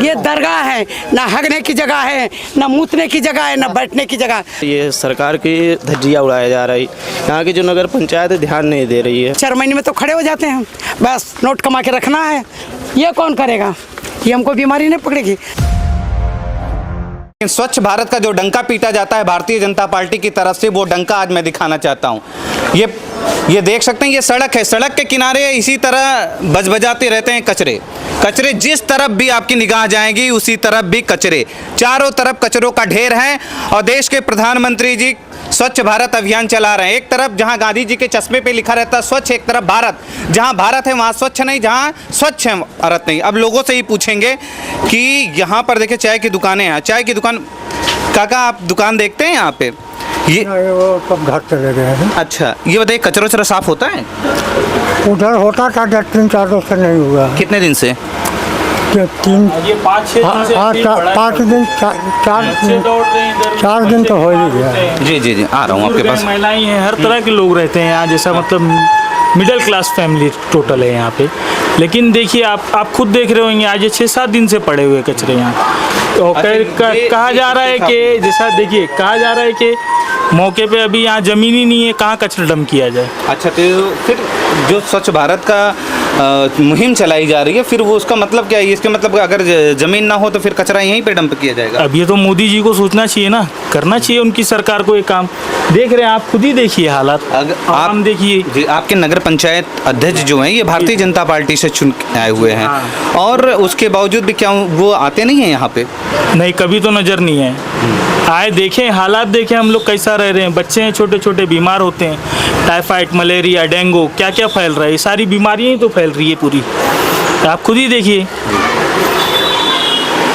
ये दरगाह है, ना हगने की जगह है, ना मूतने की जगह है, ना बैठने की जगह। ये सरकार की धज्जियाँ उड़ाया जा रही। यहाँ की जो नगर पंचायत ध्यान नहीं दे रही है। 4 महीने में तो खड़े हो जाते हैं, बस नोट कमा के रखना है। ये कौन करेगा? ये हमको बीमारी नहीं पकड़ेगी। स्वच्छ भारत का जो डंका पीटा जाता है भारतीय जनता पार्टी की तरफ से, वो डंका आज मैं दिखाना चाहता हूँ। ये देख सकते हैं, ये सड़क है, सड़क के किनारे इसी तरह बजबजाते रहते हैं कचरे। कचरे जिस तरफ भी आपकी निगाह जाएगी उसी तरफ भी कचरे, चारों तरफ कचरों का ढेर है। और देश के प्रधानमंत्री जी स्वच्छ भारत अभियान चला रहे हैं। एक तरफ जहां गांधी जी के चश्मे पे लिखा रहता है स्वच्छ, एक तरफ भारत। जहां भारत है वहां स्वच्छ नहीं, जहां स्वच्छ है भारत नहीं। अब लोगों से ही पूछेंगे कि यहाँ पर देखिए चाय की दुकानें हैं, चाय की दुकान। काका आप दुकान देखते हैं यहाँ पे? ये वो सब घर चले गए हैं। अच्छा, ये बताइए कचरा वचरा साफ होता है? उधर होता था 3-4 रोज से नहीं हुआ। कितने दिन से? 4 दिन तो हो ही गया। जी जी जी, आ रहा हूँ आपके पास। महिलाएं हैं, हर तरह के लोग रहते हैं यहाँ, जैसा मतलब मिडिल क्लास फैमिली टोटल है यहाँ पे। लेकिन देखिए आप खुद देख रहे होंगे आज 6-7 दिन से पड़े हुए कचरे यहाँ। तो कहा जा रहा है कि जैसा देखिए कहा जा रहा है कि मौके पे अभी यहाँ ज़मीन ही नहीं है, कहाँ कचरा डंप किया जाए। अच्छा, तो फिर जो स्वच्छ भारत का मुहिम चलाई जा रही है, फिर वो उसका मतलब क्या है? इसका मतलब अगर ज़मीन ना हो तो फिर कचरा यहीं पे डंप किया जाएगा? अब ये तो मोदी जी को सोचना चाहिए ना, करना चाहिए उनकी सरकार को ये काम। देख रहे हैं आप, खुद ही देखिए हालात। आप देखिए जी, आपके नगर पंचायत अध्यक्ष जो हैं ये भारतीय जनता पार्टी से चुन के आए हुए हैं। और उसके बावजूद भी क्या वो आते नहीं हैं यहाँ पे? नहीं, कभी तो नज़र नहीं है आए। देखें हालात, देखें हम लोग कैसा रह रहे हैं। बच्चे हैं छोटे छोटे, बीमार होते हैं, टाइफाइड, मलेरिया, डेंगू, क्या क्या फैल रहा है। ये सारी बीमारियां ही तो फैल रही है पूरी, आप खुद ही देखिए।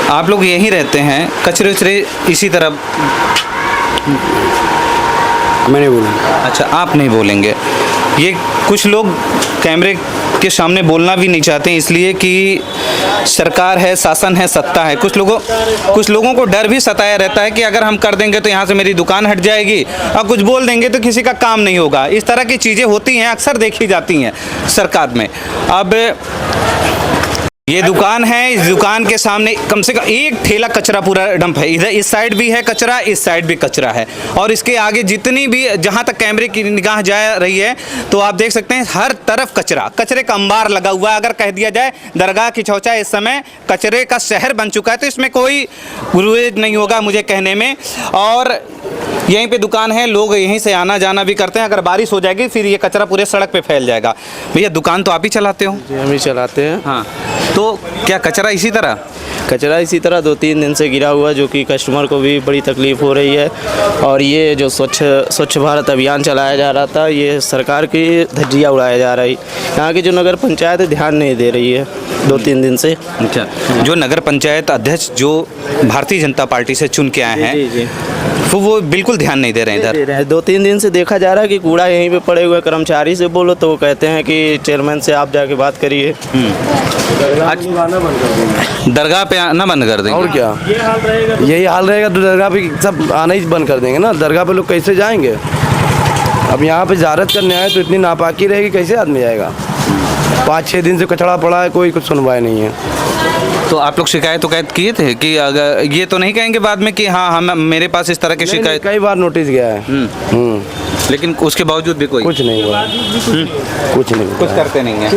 आप लोग यहीं रहते हैं, कचरे उचरे इसी तरह? मैं नहीं बोलूँगा। अच्छा, आप नहीं बोलेंगे। ये कुछ लोग कैमरे के सामने बोलना भी नहीं चाहते हैं, इसलिए कि सरकार है, शासन है, सत्ता है। कुछ लोगों को डर भी सताया रहता है कि अगर हम कर देंगे तो यहाँ से मेरी दुकान हट जाएगी, और कुछ बोल देंगे तो किसी का काम नहीं होगा। इस तरह की चीज़ें होती हैं, अक्सर देखी जाती हैं सरकार में। अब ये दुकान है, इस दुकान के सामने कम से कम एक ठेला कचरा पूरा डंप है। इधर इस साइड भी है कचरा, इस साइड भी कचरा है, और इसके आगे जितनी भी जहाँ तक कैमरे की निगाह जा रही है तो आप देख सकते हैं हर तरफ कचरा, कचरे का अंबार लगा हुआ है। अगर कह दिया जाए दरगाह की चौचा इस समय कचरे का शहर बन चुका है, तो इसमें कोई गुरेज नहीं होगा मुझे कहने में। और यहीं पे दुकान है, लोग यहीं से आना जाना भी करते हैं। अगर बारिश हो जाएगी फिर ये कचरा पूरे सड़क पे फैल जाएगा। भैया दुकान तो आप ही चलाते हो? जी, हम ही चलाते हैं। हाँ, तो क्या कचरा इसी तरह? कचरा इसी तरह 2-3 दिन से गिरा हुआ, जो कि कस्टमर को भी बड़ी तकलीफ़ हो रही है। और ये जो स्वच्छ भारत अभियान चलाया जा रहा था, ये सरकार की धज्जियाँ उड़ाया जा रही। यहाँ की जो नगर पंचायत ध्यान नहीं दे रही है 2-3 दिन से। अच्छा, जो नगर पंचायत अध्यक्ष जो भारतीय जनता पार्टी से चुन के आए हैं, जी वो बिल्कुल ध्यान नहीं दे रहे हैं इधर। 2-3 दिन से देखा जा रहा है कि कूड़ा यहीं पे पड़े हुए। कर्मचारी से बोलो तो वो कहते हैं कि चेयरमैन से आप जाके बात करिए। दरगाह पे आना बंद कर देंगे? और क्या, यही हाल रहेगा तो दरगाह पे सब आना ही बंद कर देंगे ना। दरगाह पे लोग कैसे जाएंगे? अब यहाँ पे ज़ियारत करने आए तो इतनी नापाकी रहेगी, कैसे आदमी जाएगा? 5-6 दिन से कचरा पड़ा है, कोई कुछ सुनवाई नहीं है। तो आप लोग शिकायत किए थे कि अगर ये तो नहीं कहेंगे बाद में कि हाँ हम मेरे पास इस तरह की शिकायत? कई बार नोटिस गया है। लेकिन उसके बावजूद भी कुछ नहीं हुआ। कुछ करते नहीं है।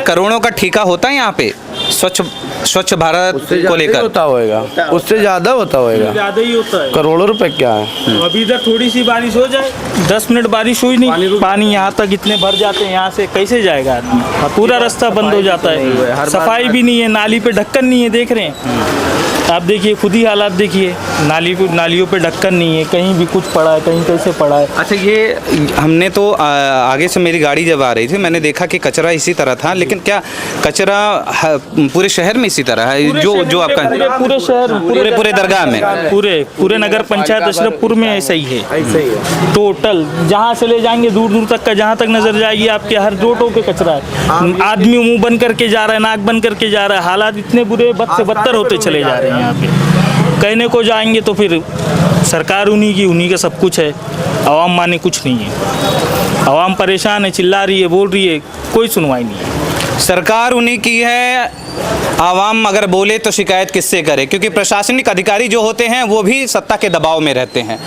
करोड़ों का ठेका होता है यहाँ पे स्वच्छ भारत को लेकर? होता होगा, उससे ज़्यादा होता होगा, ज़्यादा ही होता है। करोड़ों रुपए क्या है। अभी इधर थोड़ी सी बारिश हो जाए, 10 मिनट बारिश हुई नहीं, पानी यहाँ तक इतने भर जाते हैं, यहाँ से कैसे जाएगा आदमी? पूरा रास्ता बंद हो जाता है, सफाई भी नहीं है, नाली पे ढक्कन नहीं है। देख रहे हैं आप, देखिए खुद ही हालात देखिए, नालियों पे ढक्कन नहीं है, कहीं भी कुछ पड़ा है, कहीं कैसे पड़ा है। अच्छा, ये हमने तो आगे से मेरी गाड़ी जब आ रही थी मैंने देखा कि कचरा इसी तरह था, लेकिन क्या कचरा पूरे शहर में इसी तरह है? जो आपका पूरे शहर, पूरे दरगाह में, पूरे नगर पंचायत अशरफपुर में ऐसा ही है। टोटल जहाँ से ले जाएंगे दूर दूर तक का, जहाँ तक नजर जाएगी आपके, हर रोडों पे कचरा है। आदमी मुंह बंद करके जा रहा है, नाक बंद करके जा रहा है। हालात इतने बुरे, बद से बदतर होते चले जा रहे हैं यहाँ पे। कहने को जाएंगे तो फिर सरकार उन्हीं का सब कुछ है, आवाम माने कुछ नहीं है। आवाम परेशान है, चिल्ला रही है, बोल रही है, कोई सुनवाई नहीं है। सरकार उन्हीं की है, आवाम अगर बोले तो शिकायत किससे करे, क्योंकि प्रशासनिक अधिकारी जो होते हैं वो भी सत्ता के दबाव में रहते हैं।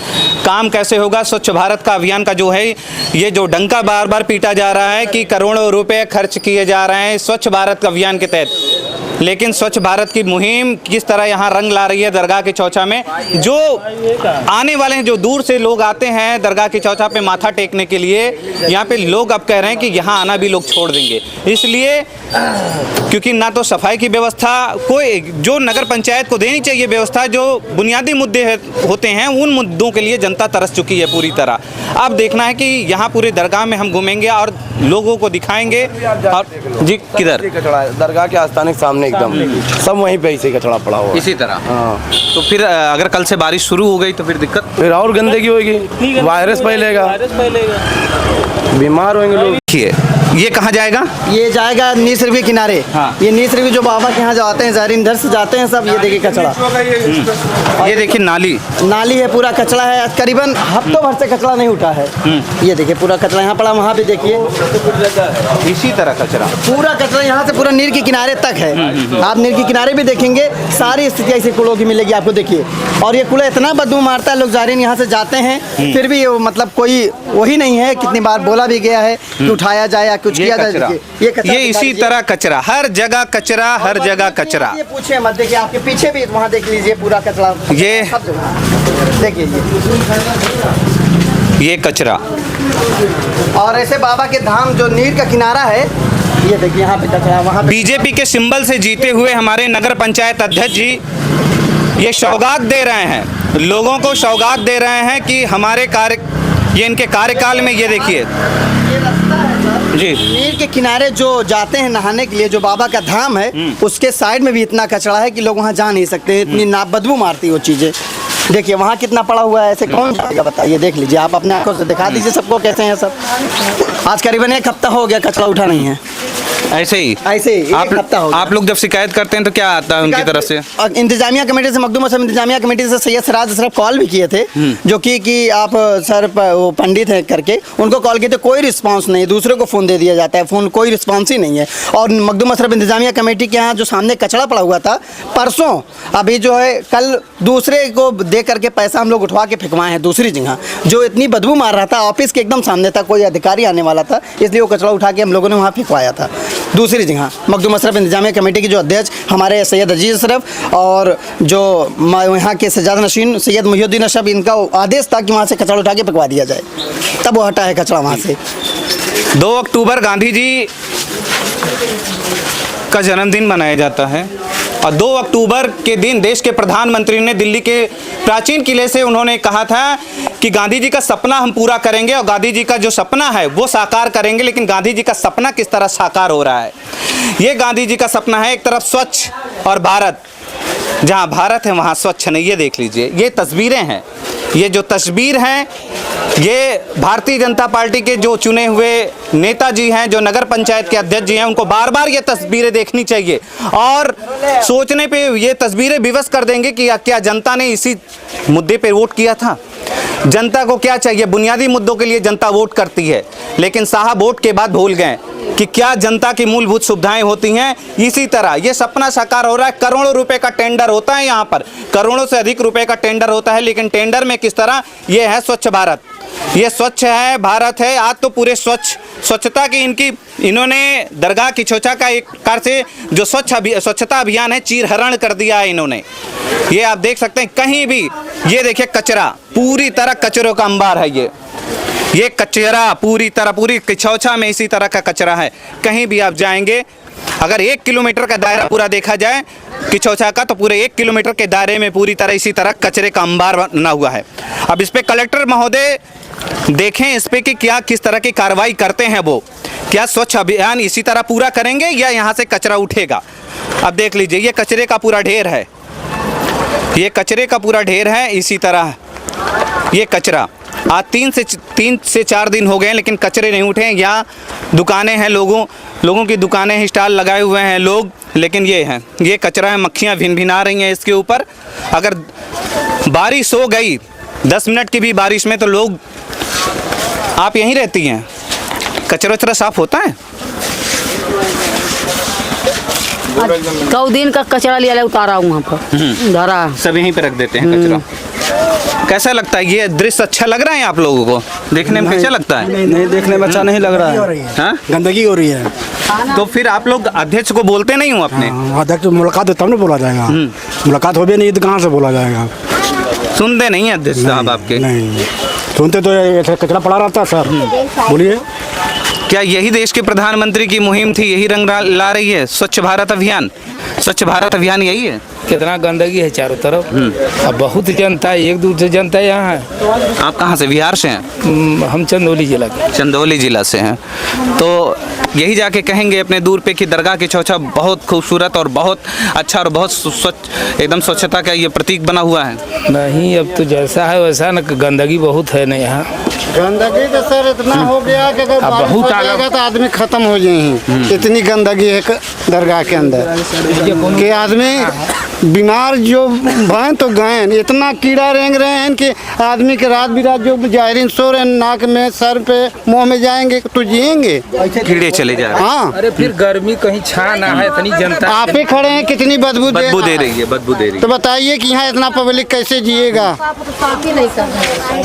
काम कैसे होगा? स्वच्छ भारत का अभियान का जो है, ये जो डंका बार बार पीटा जा रहा है कि करोड़ों रुपए खर्च किए जा रहे हैं स्वच्छ भारत अभियान के तहत, लेकिन स्वच्छ भारत की मुहिम किस तरह यहाँ रंग ला रही है दरगाह की चौचा में। जो आने वाले हैं, जो दूर से लोग आते हैं दरगाह की चौचा पे माथा टेकने के लिए, यहाँ पे लोग अब कह रहे हैं कि यहाँ आना भी लोग छोड़ देंगे, इसलिए क्योंकि ना तो सफाई की व्यवस्था, कोई जो नगर पंचायत को देनी चाहिए व्यवस्था, जो बुनियादी मुद्दे होते हैं उन मुद्दों के लिए जनता तरस चुकी है पूरी तरह। अब देखना है कि यहाँ पूरे दरगाह में हम घूमेंगे और लोगों को दिखाएंगे। और जी किधर? दरगाह के आस्थान के सामने एकदम सब वहीं पे ऐसे कचड़ा पड़ा हुआ इसी तरह। हाँ। तो फिर अगर कल से बारिश शुरू हो गई तो फिर दिक्कत, फिर और गंदगी होगी, वायरस फैलेगा, बीमार होंगे लोग। ये कहाँ जाएगा? ये जाएगा नीसर के किनारे। हाँ। ये नीसर जो बाबा के यहाँ जाते हैं, ज़ाहिरीन इधर से जाते हैं सब। ये देखिए कचड़ा, ये देखिए नाली है, पूरा कचड़ा है, करीबन हफ्तों भर से कचड़ा नहीं उठा है। ये देखिए पूरा कचड़ा यहाँ पड़ा, वहाँ भी देखिए इसी तरह कचरा, पूरा कचरा यहाँ से पूरा नीर के किनारे तक है। आप नीर के किनारे भी देखेंगे, सारी स्थिति ऐसी कूड़ों की मिलेगी आपको, देखिए। और ये कूड़ा इतना बदबू मारता है, लोग ज़ाहिरीन यहाँ से जाते हैं, फिर भी मतलब कोई वही नहीं है। कितनी बार बोला भी गया है कि उठाया जाए या कुछ किया जाए। ये इसी तरह कचरा, हर जगह कचरा, हर जगह कचरा। ये पूछे मत, देखिए आपके पीछे भी वहाँ देख लीजिए पूरा कचरा, ये देखिए ये कचरा। और ऐसे बाबा के धाम जो नीर का किनारा है, ये देखिए यहाँ पे कचरा, वहाँ पे। बीजेपी के सिंबल से जीते हुए हमारे नगर पंचायत अध्यक्ष जी ये सौगात दे रहे हैं, लोगों को सौगात दे रहे हैं कि हमारे ये इनके कार्यकाल में, ये देखिए जी, नीर के किनारे जो जाते हैं नहाने के लिए, जो बाबा का धाम है, उसके साइड में भी इतना कचरा है कि लोग वहाँ जा नहीं सकते, इतनी बदबू मारती वो चीज़ें। देखिए वहाँ कितना पड़ा हुआ है, ऐसे कौन जाएगा बताइए? देख लीजिए आप, अपने आंखों से दिखा दीजिए सबको कैसे हैं सब। आज करीबन 1 हफ्ता हो गया कचरा उठा नहीं है। ऐसे ही आप लोग जब शिकायत करते हैं तो क्या आता है उनकी तरफ से? इंतजामिया कमेटी से, मखदूम मसहब इंतजामिया कमेटी से सैयद सिराज अशरफ कॉल भी किए थे, जो कि आप सर वो पंडित हैं करके उनको कॉल किए थे, कोई रिस्पांस नहीं। दूसरे को फ़ोन दे दिया जाता है, फ़ोन कोई रिस्पांस ही नहीं है। और मखदूम मसहब इंतजामिया कमेटी के यहाँ जो सामने कचरा पड़ा हुआ था परसों, अभी जो है कल दूसरे को दे करके पैसा हम लोग उठवा के फेंकवाए हैं दूसरी जगह, जो इतनी बदबू मार रहा था। ऑफिस के एकदम सामने था, कोई अधिकारी आने वाला था, इसलिए वो कचरा उठा के हम लोगों ने वहाँ फेंकवाया था दूसरी जगह। मखदूम अशरफ इंतजामिया कमेटी के जो अध्यक्ष हमारे सैयद अजीज़ अशरफ और जो यहाँ के सज्जाद नशीन सैयद मुहिउद्दीन अशरफ, इनका आदेश था कि वहाँ से कचरा उठा के फेंकवा दिया जाए, तब वो हटा है कचरा वहाँ से। 2 अक्टूबर गांधी जी का जन्मदिन मनाया जाता है और 2 अक्टूबर के दिन देश के प्रधानमंत्री ने दिल्ली के प्राचीन किले से उन्होंने कहा था कि गांधी जी का सपना हम पूरा करेंगे और गांधी जी का जो सपना है वो साकार करेंगे। लेकिन गांधी जी का सपना किस तरह साकार हो रहा है? ये गांधी जी का सपना है, एक तरफ स्वच्छ और भारत, जहाँ भारत है वहाँ स्वच्छ नहीं। ये देख लीजिए, ये तस्वीरें हैं, ये जो तस्वीर हैं ये भारतीय जनता पार्टी के जो चुने हुए नेताजी हैं, जो नगर पंचायत के अध्यक्ष जी हैं, उनको बार बार ये तस्वीरें देखनी चाहिए और सोचने पे ये तस्वीरें विवश कर देंगे कि क्या जनता ने इसी मुद्दे पे वोट किया था। जनता को क्या चाहिए? बुनियादी मुद्दों के लिए जनता वोट करती है, लेकिन साहब वोट के बाद भूल गए कि क्या जनता की मूलभूत सुविधाएं होती हैं। इसी तरह ये सपना साकार हो रहा है। करोड़ों रुपए का टेंडर होता है, यहाँ पर करोड़ों से अधिक रुपए का टेंडर होता है, लेकिन टेंडर में किस तरह? ये है स्वच्छ भारत, ये स्वच्छ है भारत है। आज तो पूरे स्वच्छता की इन्होंने दरगाह की चौचा का एक कार से जो स्वच्छता अभियान है चीरहरण कर दिया है इन्होंने। ये आप देख सकते हैं कहीं भी, ये देखिए कचरा, पूरी तरह कचरों का अंबार है। ये कचरा पूरी तरह, पूरी किचौचा में इसी तरह का कचरा है। कहीं भी आप जाएंगे, अगर 1 किलोमीटर का दायरा पूरा देखा जाए किचौचा का, तो पूरे 1 किलोमीटर के दायरे में पूरी तरह इसी तरह कचरे का अंबार बना हुआ है। अब इस पे कलेक्टर महोदय देखें इस पे कि क्या किस तरह की कार्रवाई करते हैं वो। क्या स्वच्छ अभियान इसी तरह पूरा करेंगे या यहाँ से कचरा उठेगा? अब देख लीजिए, ये कचरे का पूरा ढेर है, ये कचरे का पूरा ढेर है। इसी तरह ये कचरा आज 3 से 4 दिन हो गए, लेकिन कचरे नहीं उठे। यहाँ दुकानें हैं, लोगों की दुकानें हैं, स्टॉल लगाए हुए हैं लोग, लेकिन ये कचरा है। मक्खियाँ भिन-भिना रही हैं इसके ऊपर। अगर बारिश हो गई 10 मिनट की भी बारिश में, तो लोग, आप यहीं रहती हैं, कचरा वचरा साफ होता है? कौ दिन का कचरा लिया उतारा हूँ वहाँ पर धरा। सब यहीं पे रख देते हैं कचरा। कैसा लगता है ये दृश्य? अच्छा लग रहा है आप लोगों को देखने में? कैसा लगता है? नहीं देखने में अच्छा नहीं लग रहा है। हाँ? गंदगी हो रही है। तो फिर आप लोग अध्यक्ष को बोलते नहीं हो अपने? अध्यक्ष मुलाकात हो तब ना बोला जाएगा। मुलाकात हो भी नहीं तो कहाँ से बोला जाएगा? सुनते नहीं है अध्यक्ष साहब आपके? नहीं सुनते तो ऐसा कचरा पड़ा रहता है सर। बोलिए, क्या यही देश के प्रधानमंत्री की मुहिम थी? यही रंग ला रही है स्वच्छ भारत अभियान? स्वच्छ भारत अभियान यही है? कितना गंदगी है चारों तरफ। अब बहुत जनता है, एक दूसरे जनता यहाँ है। आप कहाँ से? बिहार से हैं? हम चंदौली जिला के। चंदौली जिला से हैं। तो यही जाके कहेंगे अपने दूर पे कि दरगाह की चौचा बहुत खूबसूरत और बहुत अच्छा और बहुत स्वच्छ, एकदम स्वच्छता का ये प्रतीक बना हुआ है। नहीं, अब तो जैसा है वैसा न, गंदगी बहुत है ना यहाँ। गंदगी तो सर इतना हो गया कि अगर बारिश हो जाएगा तो आदमी खत्म हो जाएंगे। इतनी गंदगी है दरगाह के अंदर कि आदमी बीमार जो भैं तो गए। इतना कीड़ा रेंग रहे हैं कि आदमी के रात बिरात जो जायरीन सो रहे हैं, नाक में सर पे मुंह में जाएंगे तो जिएंगे। कीड़े चले जा रहे हैं। हाँ, अरे फिर गर्मी कहीं छा ना है, इतनी जनता आप ही खड़े हैं, कितनी बदबू दे रही है, बदबू दे रही है। तो बताइए कि यहाँ इतना पब्लिक कैसे जिएगा?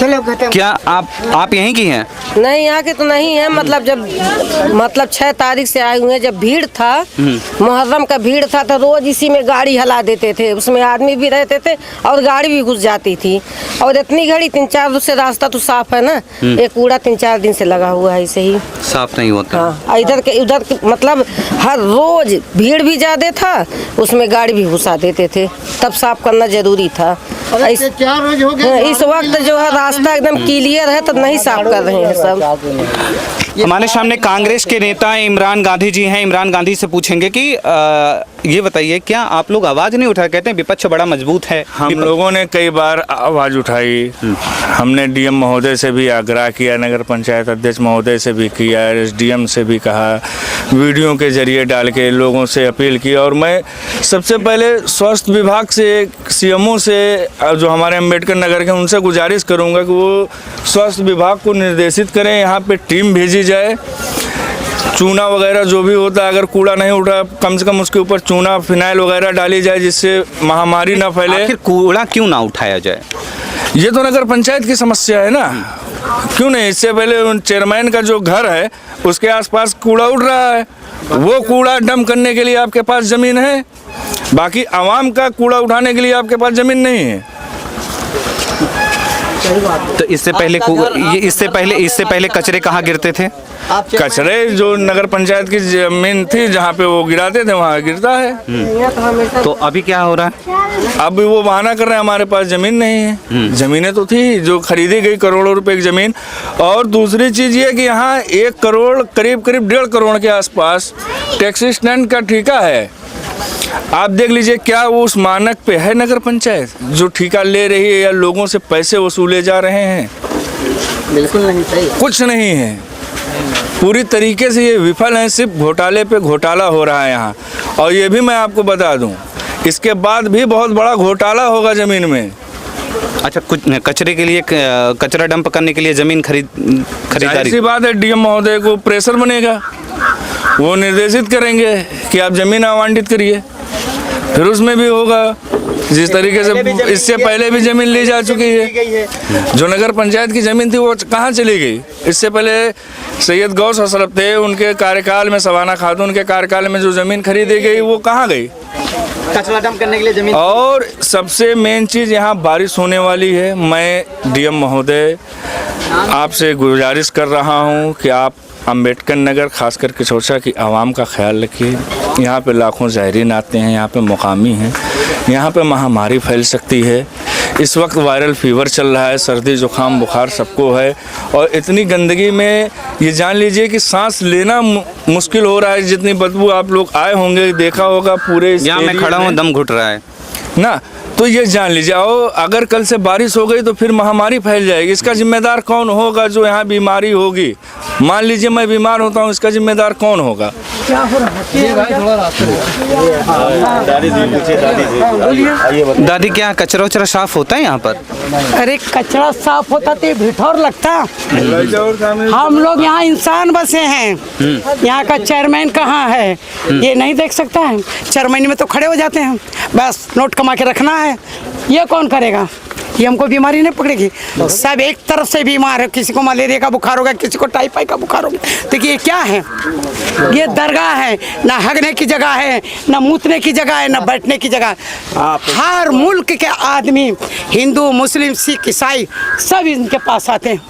चलो क्या आप यहीं की हैं? नहीं यहाँ के तो नहीं है, मतलब 6 तारीख से आए हुए हैं। जब भीड़ था, मुहर्रम का भीड़ था, तो रोज इसी में गाड़ी हला देते थे। उसमें आदमी भी रहते थे और गाड़ी भी घुस जाती थी। और इतनी घड़ी 3-4 दिन से रास्ता तो साफ है ना, ये कूड़ा 3-4 दिन से लगा हुआ है, ऐसे ही साफ नहीं होता। हाँ, इधर के मतलब हर रोज भीड़ भी ज्यादा था, उसमें गाड़ी भी घुसा देते थे, तब साफ करना जरूरी था। 4 रोज हो गए। इस वक्त जो है रास्ता एकदम क्लियर है, तब नहीं साफ कर रहे हैं सब। हमारे सामने कांग्रेस के नेता इमरान गांधी जी हैं। इमरान गांधी से पूछेंगे कि ये बताइए, क्या आप लोग आवाज़ नहीं उठा? कहते हैं विपक्ष बड़ा मजबूत है। हम लोगों ने कई बार आवाज़ उठाई। हमने डीएम महोदय से भी आग्रह किया, नगर पंचायत अध्यक्ष महोदय से भी किया, एसडीएम से भी कहा, वीडियो के जरिए डाल के लोगों से अपील की। और मैं सबसे पहले स्वास्थ्य विभाग से, सीएमओ से, जो हमारे अम्बेडकर नगर के, उनसे गुजारिश करूँगा कि वो स्वास्थ्य विभाग को निर्देशित करें, यहाँ पे टीम भेजी जाए। चूना वगैरह जो भी होता है, अगर कूड़ा नहीं उठा, कम से कम उसके ऊपर चूना फिनाइल वगैरह डाली जाए, जिससे महामारी ना फैले। आखिर कूड़ा क्यों ना उठाया जाए? ये तो नगर पंचायत की समस्या है ना। क्यों नहीं? इससे पहले चेयरमैन का जो घर है उसके आसपास कूड़ा उठ रहा है, वो कूड़ा डंप करने के लिए आपके पास ज़मीन है, बाकी आवाम का कूड़ा उठाने के लिए आपके पास ज़मीन नहीं है। तो इससे पहले कचरे कहाँ गिरते थे? कचरे जो नगर पंचायत की जमीन थी जहाँ पे वो गिराते थे, वहाँ गिरता है। तो अभी क्या हो रहा है? अब वो बहाना कर रहे हैं हमारे पास ज़मीन नहीं है। ज़मीनें तो थी जो खरीदी गई, करोड़ों रुपए की ज़मीन। और दूसरी चीज़ ये कि यहाँ 1 करोड़ करीब 1.5 करोड़ के आसपास टैक्सी स्टैंड का ठेका है। आप देख लीजिए, क्या वो उस मानक पे है नगर पंचायत जो ठेका ले रही है, या लोगों से पैसे वसूले जा रहे हैं? बिल्कुल नहीं, सही कुछ नहीं है। पूरी तरीके से ये विफल है, सिर्फ घोटाले पे घोटाला हो रहा है यहाँ। और ये भी मैं आपको बता दूं, इसके बाद भी बहुत बड़ा घोटाला होगा ज़मीन में। अच्छा, कुछ कचरे के लिए, कचरा डंप करने के लिए ज़मीन खरीदारी? ऐसी बात है, डीएम महोदय को प्रेशर बनेगा, वो निर्देशित करेंगे कि आप ज़मीन आवंटित करिए। फिर उसमें भी होगा जिस तरीके से इससे पहले भी ज़मीन ली जा चुकी है। जो नगर पंचायत की ज़मीन थी वो कहाँ चली गई? इससे पहले सैयद गौस अशरफ थे, उनके कार्यकाल में, सवाना खातून के कार्यकाल में जो ज़मीन खरीदी गई वो कहाँ गई? कचरा डंप करने के लिए ज़मीन। और सबसे मेन चीज़, यहाँ बारिश होने वाली है। मैं डीएम महोदय आपसे गुजारिश कर रहा हूँ कि आप अम्बेडकर नगर, खासकर किशोरसा की आवाम का ख्याल रखिए। यहाँ पे लाखों ज़ायरीन आते हैं, यहाँ पे मुकामी हैं, यहाँ पे महामारी फैल सकती है। इस वक्त वायरल फीवर चल रहा है, सर्दी जुकाम बुखार सबको है। और इतनी गंदगी में ये जान लीजिए कि सांस लेना मुश्किल हो रहा है। जितनी बदबू आप लोग आए होंगे, देखा होगा पूरे यहाँ मैं खड़ा हूँ, दम घुट रहा है ना। तो ये जान लीजिए, और अगर कल से बारिश हो गई तो फिर महामारी फैल जाएगी। इसका जिम्मेदार कौन होगा? जो यहाँ बीमारी होगी, मान लीजिए मैं बीमार होता हूँ, इसका जिम्मेदार कौन होगा? दादी क्या कचरा उचरा साफ होता है यहाँ पर? अरे कचरा साफ होता तो भिठौर लगता। हम लोग यहाँ इंसान बसे हैं, यहाँ का चेयरमैन कहाँ है ये नहीं देख सकता है। चेयरमैन में तो खड़े हो जाते हैं, बस नोट कमा के रखना है। ये कौन करेगा? ये हमको बीमारी नहीं पकड़ेगी। सब एक तरफ से बीमार है, किसी को मलेरिया का बुखार होगा, किसी को टाइफाइड का बुखार होगा। देखिए ये क्या है? ये दरगाह है, ना हगने की जगह है, ना मूतने की जगह है, ना बैठने की जगह है। हर मुल्क के आदमी, हिंदू, मुस्लिम, सिख, ईसाई, सब इनके पास आते हैं,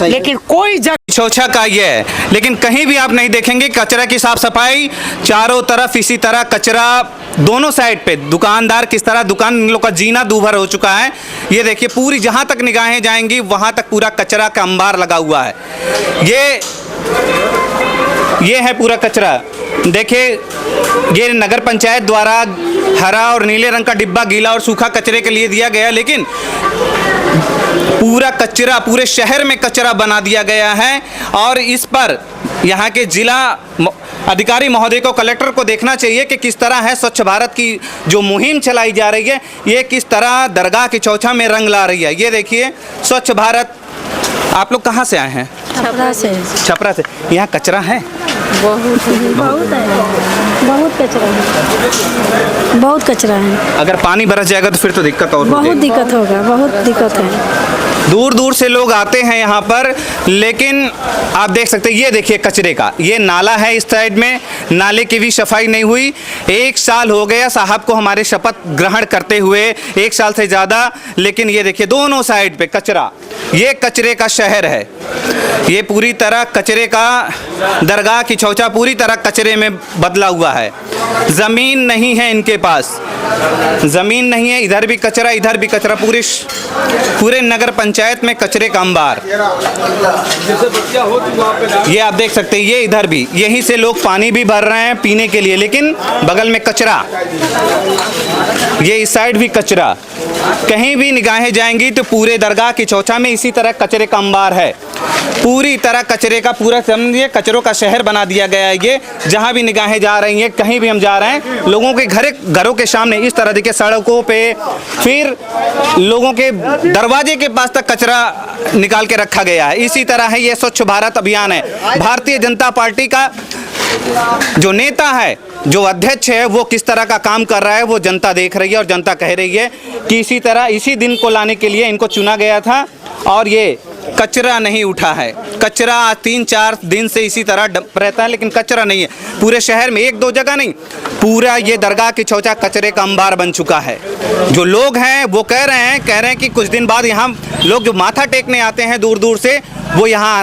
लेकिन कोई जगह शौचा का ये है, लेकिन कहीं भी आप नहीं देखेंगे कचरा की साफ सफाई। चारों तरफ इसी तरह कचरा, दोनों साइड पे दुकानदार किस तरह, दुकान इन लोग का जीना दूभर हो चुका है। ये देखिए पूरी जहां तक निगाहें जाएंगी वहां तक पूरा कचरा का अंबार लगा हुआ है। ये है पूरा कचरा। देखिए ये नगर पंचायत द्वारा हरा और नीले रंग का डिब्बा गीला और सूखा कचरे के लिए दिया गया, लेकिन पूरा कचरा, पूरे शहर में कचरा बना दिया गया है। और इस पर यहाँ के जिला अधिकारी महोदय को, कलेक्टर को देखना चाहिए कि किस तरह है स्वच्छ भारत की जो मुहिम चलाई जा रही है, ये किस तरह दरगाह की चौछा में रंग ला रही है। ये देखिए स्वच्छ भारत। आप लोग कहाँ से आए हैं? छपरा से। छपरा से। यहाँ कचरा है? बहुत है, बहुत कचरा है, बहुत कचरा है। अगर पानी बरस जाएगा तो फिर तो दिक्कत और बहुत दिक्कत होगा, बहुत दिक्कत है। दूर दूर से लोग आते हैं यहाँ पर, लेकिन आप देख सकते हैं, ये देखिए कचरे का ये नाला है, इस साइड में नाले की भी सफाई नहीं हुई। 1 साल हो गया साहब को हमारे शपथ ग्रहण करते हुए, 1 साल से ज़्यादा, लेकिन ये देखिए दोनों साइड पे कचरा। ये कचरे का शहर है, ये पूरी तरह कचरे का, दरगाह की चौचा पूरी तरह कचरे में बदला हुआ है। ज़मीन नहीं है इनके पास, ज़मीन नहीं है, इधर भी कचरा, इधर भी कचरा, पूरे नगर पंचायत में कचरे का अंबार। ये आप देख सकते हैं, ये इधर भी, यहीं से लोग पानी भी भर रहे हैं पीने के लिए, लेकिन बगल में कचरा। ये इस साइड भी कचरा। कहीं भी निगाहें जाएंगी तो पूरे दरगाह की चौचा में इसी तरह कचरे का अंबार है। पूरी तरह कचरे का, पूरा समझिए कचरों का शहर बना दिया गया है। ये जहाँ भी निगाहें जा रही हैं, कहीं भी हम जा रहे हैं, लोगों के घरों के सामने इस तरह देखिए, सड़कों पे, फिर लोगों के दरवाजे के पास तक कचरा निकाल के रखा गया है। इसी तरह है ये स्वच्छ भारत अभियान है। भारतीय जनता पार्टी का जो नेता है, जो अध्यक्ष है, वो किस तरह का काम कर रहा है वो जनता देख रही है, और जनता कह रही है कि इसी तरह इसी दिन को लाने के लिए इनको चुना गया था। और ये कचरा नहीं उठा है, कचरा 3-4 दिन से इसी तरह रहता है, लेकिन कचरा नहीं है पूरे शहर में, 1-2 जगह नहीं, पूरा ये दरगाह की चौचा कचरे का अंबार बन चुका है। जो लोग हैं वो कह रहे हैं कि कुछ दिन बाद यहाँ लोग जो माथा टेकने आते हैं दूर दूर से, वो यहाँ आना